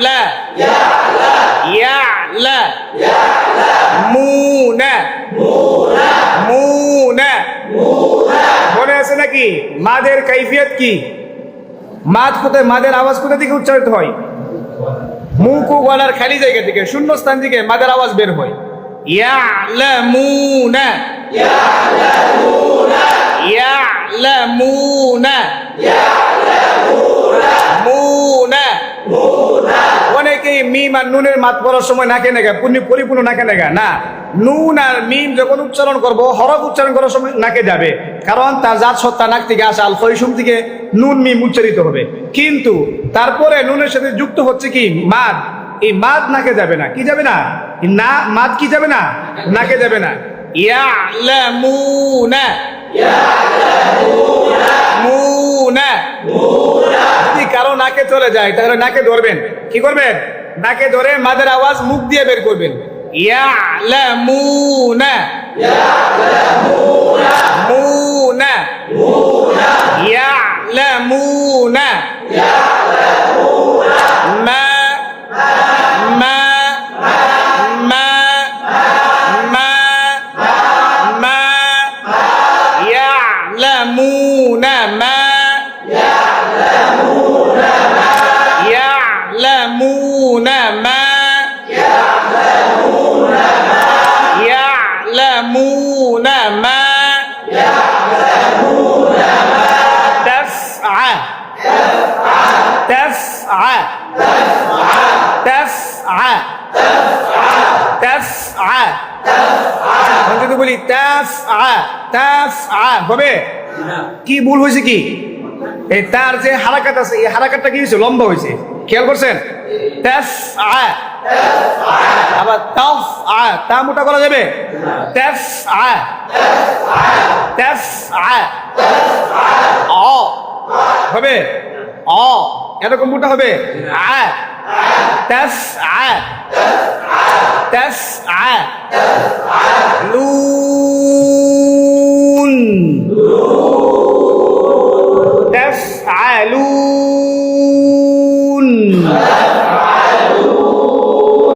লা ইয়ালা মুনা মুনা মনে আছে নাকি মাদের কাইফিয়ত কি? মাদ কোথায়, মাদের আওয়াজ কোথা থেকে উচ্চারিত হয়? মুখ ও গলার খালি জায়গা থেকে, শূন্য স্থান থেকে মাদের আওয়াজ বের হয়। ইয়ালামুনা ইয়ালামুনা মুনা। অনেকেই মিম আর নুনের মাত পড়ার সময় নাকে নেগা, পরিপূর্ণ নাকে নেগা না। নুন আর মিম যখন উচ্চারণ করব, হরফ উচ্চারণ করার সময় নাকে যাবে, কারণ তার জাত সত্তা নাক থেকে আসা, আল খৈশুম থেকে নুন মিম উচ্চারিত হবে। কিন্তু তারপরে নুনের সাথে যুক্ত হচ্ছে কি মাদ, এই মাদ নাকে যাবে না। কি যাবে না? না, মাদ কি যাবে না? নাকে যাবে না। ইয়ালামুনা মুনা। যদি কারো নাকে চলে যায় তাহলে নাকে ধরবেন। কি করবেন? নাকে ধরে মাদের আওয়াজ মুখ দিয়ে বের করবেন। ইয়ালামুনা মুনা ইয়ালামুনা মা মা মা মা মা ইয়ালামুনা মা ইয়ালামুনা মা ইয়ালামুনা মা تفعى تفعى تفعى تفعى যদি বলি তাফআ তাফআ হবে কি? ভুল হয়েছে কি? এই তার যে হারাকাত আছে, এই হারাকাতটা কি হয়েছে? লম্বা হয়েছে। খেয়াল করছেন? তাফআ। আবার তাফআ, তা মোটা করা যাবে? তাফআ তাফআ অ হবে, অ এরকম মোটা হবে। আ তাফআ তাফআ লুন তাফআলুন